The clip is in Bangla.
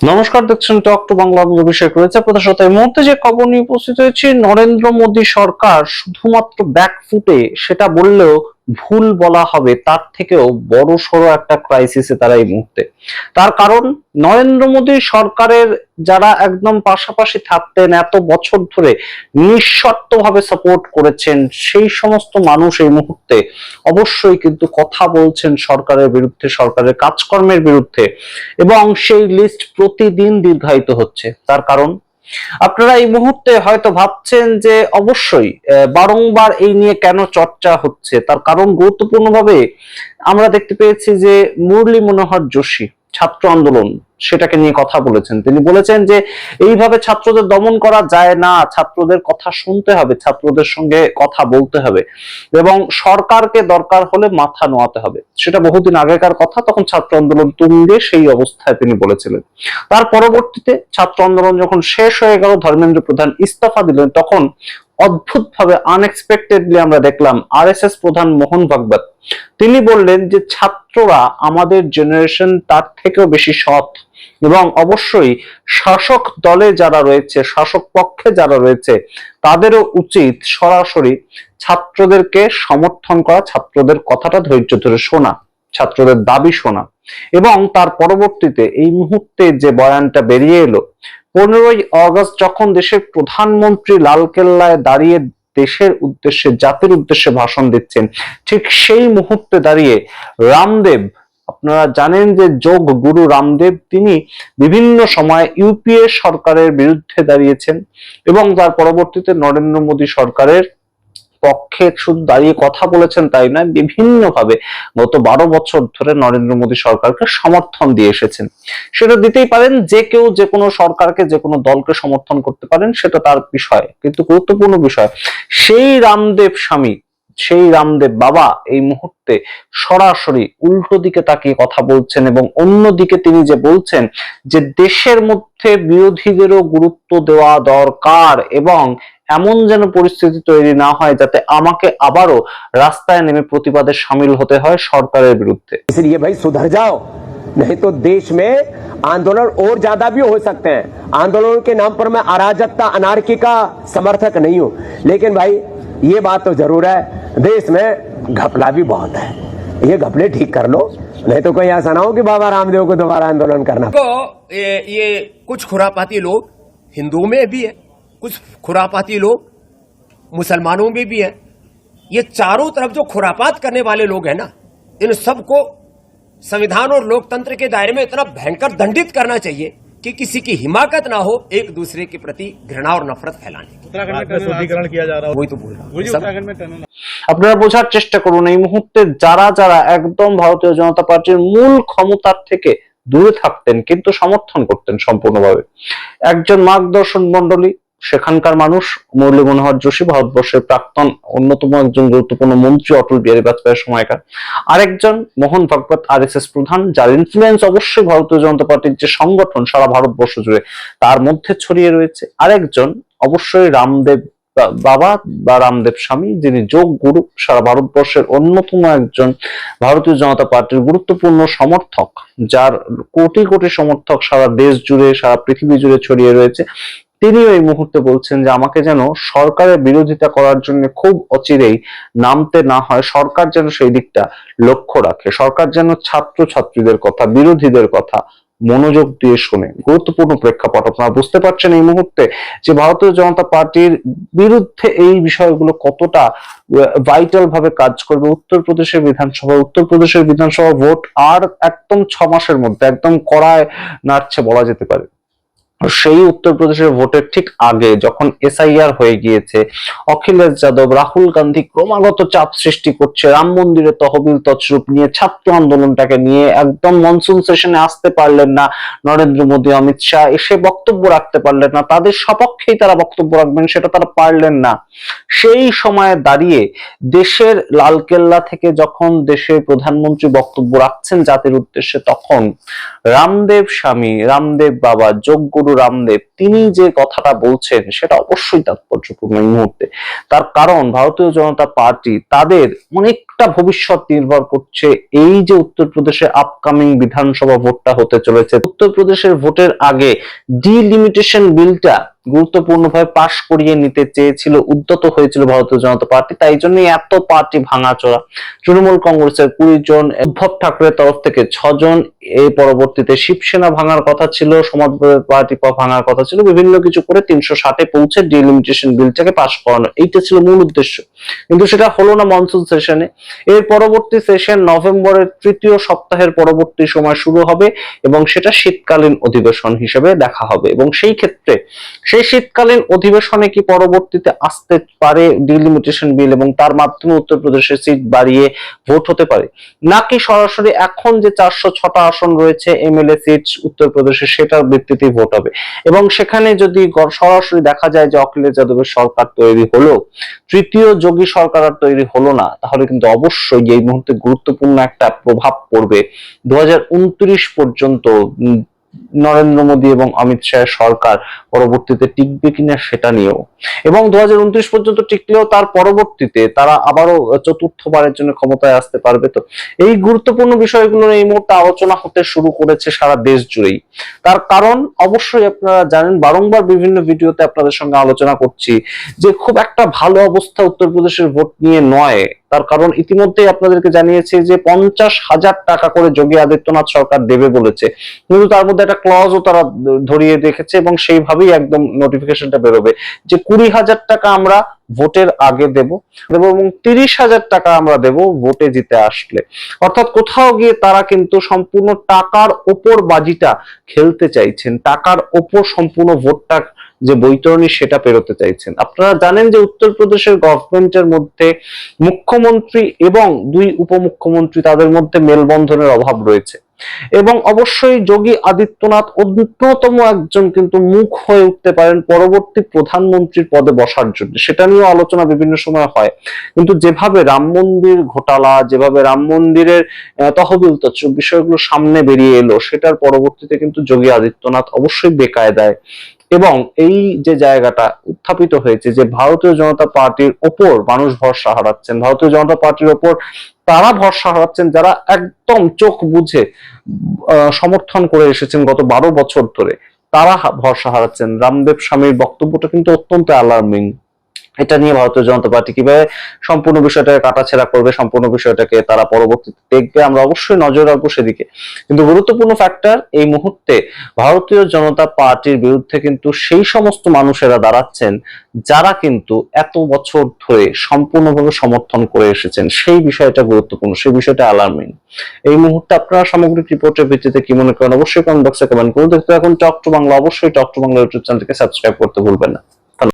নমস্কার, দেখছেন টক টু বাংলা। অভিষেক রয়েছে প্রদর্শত। এই মুহূর্তে যে খবর নিয়ে উপস্থিত হয়েছি, নরেন্দ্র মোদী সরকার শুধুমাত্র ব্যাকফুটে, সেটা বললেও ভুল বলা হবে, তার থেকেও বড় সড়ো একটা ক্রাইসিসে তারা এই মুহূর্তে। তার কারণ, নরেন্দ্র মোদী সরকারের যারা একদম পাশাপাশি থাকতেন, এত বছর ধরে নিঃশর্তভাবে সাপোর্ট করেছেন, সেই সমস্ত মানুষ এই মুহূর্তে অবশ্যই কিন্তু কথা বলছেন সরকারের বিরুদ্ধে, সরকারের কাজকর্মের বিরুদ্ধে, এবং সেই লিস্ট প্রতিদিন দীর্ঘায়িত হচ্ছে। তার কারণ, আপনারা এই মুহূর্তে হয়তো ভাবছেন যে অবশ্যই বারংবার এই নিয়ে কেন চর্চা হচ্ছে, তার কারণ গুরুত্বপূর্ণভাবে আমরা দেখতে পেয়েছি যে মুরলী মনোহর যোশী ছাত্র আন্দোলন সেটাকে নিয়ে কথা বলেছেন। তিনি বলেছেন যে এইভাবে ছাত্রদের দমন করা যায় না, ছাত্রদের কথা শুনতে হবে, ছাত্রদের সঙ্গে কথা বলতে হবে, এবং সরকারকে দরকার হলে মাথা নোয়াতে হবে। সেটা বহুদিন আগেকার কথা, তখন ছাত্র আন্দোলন তুঙ্গে সেই অবস্থায় তিনি বলেছিলেন। তার পরবর্তীতে ছাত্র আন্দোলন যখন শেষ হয়ে গেল, ধর্মেন্দ্র প্রধান ইস্তফা দিলেন, তখন অদ্ভুতভাবে আনএক্সপেক্টেডলি আমরা দেখলাম আরএসএস প্রধান মোহন ভাগবত তিনি বললেন যে ছাত্ররা আমাদের জেনারেশন তার থেকেও বেশি সৎ, এবং অবশ্যই শাসক দলে যারা রয়েছে, শাসক পক্ষে যারা রয়েছে, তাদেরও উচিত সরাসরি ছাত্রদেরকে সমর্থন করা, ছাত্রদের কথাটা ধৈর্য ধরে শোনা, ছাত্রদের দাবি শোনা। এবং তার পরবর্তীতে এই মুহূর্তে যে বয়ানটা বেরিয়ে এলো, 15ই অগস্ট যখন দেশের প্রধানমন্ত্রী লালকেল্লায় দাঁড়িয়ে দেশের উদ্দেশ্যে, জাতির উদ্দেশ্যে ভাষণ দিচ্ছেন, ঠিক সেই মুহূর্তে দাঁড়িয়ে রামদেব, আপনারা জানেন যে যোগ গুরু রামদেব, তিনি বিভিন্ন সময় ইউপিএ সরকারের বিরুদ্ধে দাঁড়িয়েছেন, এবং তার পরবর্তীতে নরেন্দ্র মোদী সরকারের পক্ষে শুধু দাঁড়িয়ে কথা বলেছেন তাই নয়, বিভিন্ন ভাবে গত 12 বছর ধরে নরেন্দ্র মোদী সরকারকে সমর্থন দিয়ে এসেছেন। সেটা দিতেই পারেন, যে কেউ যে কোনো সরকারকে, যে কোনো দলকে সমর্থন করতে পারেন, সেটা তার বিষয়, কিন্তু গুরুত্বপূর্ণ বিষয়, সেই রামদেব স্বামী, সেই রামদেব বাবা এই মুহূর্তে সরাসরি উল্টো দিকে তাকিয়ে কথা বলছেন, এবং অন্যদিকে তিনি যে বলছেন যে দেশের মধ্যে বিরোধীদেরও গুরুত্ব দেওয়া দরকার, এবং এমন যেন পরিস্থিতি তৈরি না হয় যাতে আমাকে আবারও রাস্তায় নেমে প্রতিবাদে সামিল হতে হয় সরকারের বিরুদ্ধে। इसलिए भाई सुधर जाओ, नहीं तो देश में आंदोलन और ज्यादा भी हो सकते हैं। आंदोलन के नाम पर मैं अराजकता, अनार्की का समर्थक नहीं हूं, लेकिन भाई ये बात तो जरूर है, देश में घपला भी बहुत है। ये घपले ठीक कर लो, नहीं तो कोई ऐसा ना हो कि बाबा रामदेव को दोबारा आंदोलन करना। तो ये कुछ खुरापाती लोग हिंदुओं में भी है, कुछ खुरापाती लोग मुसलमानों में भी है। ये चारों तरफ जो खुरापात करने वाले लोग हैं ना, इन सबको संविधान और लोकतंत्र के दायरे में इतना भयंकर दंडित करना चाहिए कि किसी की हिमाकत ना हो एक दूसरे के प्रति घृणा और नफरत फैलाने की। उत्तराखंड में शुद्धिकरण किया जा रहा है, वही तो बोल रहा हूं। उत्तराखंड में टनल। আপনারা বোঝার চেষ্টা করুন, এই মুহূর্তে যারা যারা একদম ভারতীয় জনতা পার্টির মূল ক্ষমতার থেকে দূরে থাকতেন কিন্তু সমর্থন করতেন সম্পূর্ণভাবে, একজন মার্গদর্শন মন্ডলী সেখানকার মানুষ মুরলী মনোহর যোশী, ভারতবর্ষের প্রাক্তন অন্যতম একজন গুরুত্বপূর্ণ মন্ত্রী অটল বিহারী বাজপেয়ীর সময়কার, আরেকজন মোহন ভাগবত আরএসএস প্রধান, যার ইনফ্লুয়েন্স অবশ্যই ভারতীয় জনতা পার্টির যে সংগঠন সারা ভারতবর্ষ জুড়ে তার মধ্যে ছড়িয়ে রয়েছে, আরেকজন অবশ্যই রামদেব বাবা বা রামদেব স্বামী, যিনি যোগ গুরু, সারা ভারতবর্ষের অন্যতম একজন ভারতীয় জনতা পার্টির গুরুত্বপূর্ণ সমর্থক, যার কোটি কোটি সমর্থক সারা দেশ জুড়ে, সারা পৃথিবী জুড়ে ছড়িয়ে রয়েছে। তিনিও এই মুহূর্তে বলছেন যে আমাকে যেন সরকারের বিরোধিতা করার জন্য খুব অচিরেই নামতে না হয়, সরকার যেন সেই দিকটা লক্ষ্য রাখে, সরকার যেন ছাত্র ছাত্রীদের কথা, বিরোধীদের কথা মনোযোগ দিয়ে শুনে। গুরুত্বপূর্ণ প্রেক্ষাপট, আপনারা বুঝতে পারছেন এই মুহূর্তে যে ভারতীয় জনতা পার্টির বিরুদ্ধে এই বিষয়গুলো কতটা ভাইটাল ভাবে কাজ করবে। উত্তরপ্রদেশের বিধানসভা ভোট আর একদম 6 মাসের মধ্যে একদম কড়ায় নাড়ছে বলা যেতে পারে। সেই উত্তরপ্রদেশের ভোটের ঠিক আগে যখন এসআইআর হয়ে গিয়েছে, অখিলেশ যাদব, রাহুল গান্ধী ক্রমাগত চাপ সৃষ্টি করছে রাম মন্দিরে তহবিল তছরূপ নিয়ে, ছাত্র আন্দোলনটাকে নিয়ে, একদম মনসুন সেশনে আসতে পারলেন না নরেন্দ্র মোদী, অমিত শাহ এসে বক্তব্য রাখতে পারলেন না, তাদের সপক্ষেই তারা বক্তব্য রাখবেন সেটা তারা পারলেন না। সেই সময়ে দাঁড়িয়ে দেশের লালকেল্লা থেকে যখন দেশের প্রধানমন্ত্রী বক্তব্য রাখছেন জাতির উদ্দেশ্যে, তখন রামদেব স্বামী, রামদেব বাবা, যোগ গুরু রামদেব, তিনি যে কথাটা বলছেন সেটা অবশ্যই তাৎপর্যপূর্ণ এই মুহূর্তে। তার কারণ ভারতীয় জনতা পার্টি তাদের অনেক অনেকটা ভবিষ্যৎ নির্ভর করছে এই যে উত্তরপ্রদেশে আপকামিং বিধানসভা ভোটটা হতে চলেছে। উত্তরপ্রদেশের ভোটের আগে ডিলিমিটেশন বিলটা গুরুত্বপূর্ণভাবে পাশ করিয়ে নিতে চেয়েছিল, উদ্যত হয়েছিল ভারতীয় জনতা পার্টি। তাই জন্যই এত পার্টি ভাঙাচোরা। তৃণমূল কংগ্রেসের 20 জন, উদ্ধব ঠাকরের তরফ থেকে 6 জন, এই পরবর্তীতে শিবসেনা ভাঙার কথা ছিল, সমাজবাদী পার্টি ভাঙার কথা ছিল, বিভিন্ন কিছু করে 360-এ পৌঁছে ডিলিমিটেশন বিলটাকে পাশ করানো, এইটা ছিল মূল উদ্দেশ্য। কিন্তু সেটা হলো না মনসুন সেশনে। এর পরবর্তী সেশন নভেম্বরের 3য় সপ্তাহের পরবর্তী সময় শুরু হবে এবং সেটা শীতকালীন অধিবেশন হিসেবে দেখা হবে। এবং সেই ক্ষেত্রে সেই শীতকালীন অধিবেশনে কি পরবর্তীতে আসতে পারে ডিলিমিটেশন বিল এবং তার মাধ্যমে উত্তরপ্রদেশের সিট বাড়িয়ে ভোট হতে পারে, নাকি সরাসরি এখন যে 406টা আসন রয়েছে এমএলএ সিট উত্তরপ্রদেশে সেটার ভিত্তিতে ভোট হবে? এবং সেখানে যদি সরাসরি দেখা যায় যে অখিলেশ যাদবের সরকার তৈরি হলো, তৃতীয় যোগী সরকার আর তৈরি হলো না, তাহলে কিন্তু অবশ্যই এই মুহূর্তে গুরুত্বপূর্ণ একটা প্রভাব পড়বে 2029 পর্যন্ত নরেন্দ্র মোদী এবং অমিত শাহের সরকার পরবর্তীতে টিকবে কিনা সেটা নিয়েও। এবং 2029 পর্যন্ত টিকলেও তার পরবর্তীতে তারা আবারও চতুর্থবারের জন্য ক্ষমতায় আসতে পারবে। তো এই গুরুত্বপূর্ণ বিষয়গুলো এই মুহূর্তে আলোচনা হতে শুরু করেছে সারা দেশ জুড়েই। তার কারণ অবশ্যই আপনারা জানেন, বারংবার বিভিন্ন ভিডিওতে আপনাদের সঙ্গে আলোচনা করছি যে খুব একটা ভালো অবস্থা উত্তরপ্রদেশের ভোট নিয়ে নয়। তার কারণ ইতিমধ্যেই আপনাদেরকে জানিয়েছে যে 50,000 টাকা করে যোগী আদিত্যনাথ সরকার দেবে বলেছে, কিন্তু তার মধ্যে একটা ক্লজও তারা ধরিয়ে রেখেছে এবং সেইভাবেই একদম নোটিফিকেশনটা বেরোবে যে 20,000 টাকা আমরা ভোটের আগে দেব এবং 30,000 টাকা আমরা দেব ভোটে জিতে আসলে। অর্থাৎ কোথাও গিয়ে তারা কিন্তু সম্পূর্ণ টাকার ওপর বাজিটা খেলতে চাইছেন, টাকার ওপর সম্পূর্ণ ভোটটা যে বৈতরণী সেটা পেরোতে চাইছেন। আপনারা জানেন যে উত্তরপ্রদেশের গভর্নমেন্টের মধ্যে মুখ্যমন্ত্রী এবং 2 উপমুখ্যমন্ত্রী, তাদের মধ্যে মেলবন্ধনের অভাব রয়েছে এবং অবশ্যই যোগী আদিত্যনাথ অন্যতম একজন কিন্তু মুখ হয়ে উঠতে পারেন পরবর্তী প্রধানমন্ত্রীর পদে বসার জন্য। সেটা নিয়ে আলোচনা বিভিন্ন সময় হয়, কিন্তু যেভাবে রাম মন্দির ঘোটালা, যেভাবে রাম মন্দিরের তহবিল তছরূপ বিষয়গুলো সামনে বেরিয়ে এলো, সেটার পরবর্তীতে কিন্তু যোগী আদিত্যনাথ অবশ্যই বেকায়দায়। এবং এই যে জায়গাটা উত্থাপিত হয়েছে যে ভারতীয় জনতা পার্টির ওপর মানুষ ভরসা হারাচ্ছেন, ভারতীয় জনতা পার্টির ওপর তারা ভরসা হারাচ্ছেন যারা একদম চোখ বুঝে সমর্থন করে এসেছেন গত 12 বছর ধরে, তারা ভরসা হারাচ্ছেন। রামদেব স্বামীর বক্তব্যটা কিন্তু অত্যন্ত অ্যালার্মিং। এটা নিয়ে ভারতীয় জনতা পার্টি কিভাবে সম্পূর্ণ বিষয়টাকে কাটাছেড়া করবে, সম্পূর্ণ বিষয়টাকে তারা পরবর্তীতে দেখবে, আমরা অবশ্যই নজর রাখবো সেদিকে। কিন্তু গুরুত্বপূর্ণ ফ্যাক্টর এই মুহূর্তে ভারতীয় জনতা পার্টির বিরুদ্ধে কিন্তু সেই সমস্ত মানুষেরা দাঁড়াচ্ছেন যারা কিন্তু এত বছর ধরে সম্পূর্ণভাবে সমর্থন করে এসেছেন। সেই বিষয়টা গুরুত্বপূর্ণ, সেই বিষয়টা অ্যালার্মিং। এই মুহূর্তে আপনারা সামগ্রিক রিপোর্টের ভিত্তিতে কি মনে করেন অবশ্যই কমেন্ট বক্সে কমেন্ট করুন। দেখতে এখন টক টু বাংলা, অবশ্যই টক টু বাংলা ইউটিউব চ্যানেলকে সাবস্ক্রাইব করতে ভুলবেন না।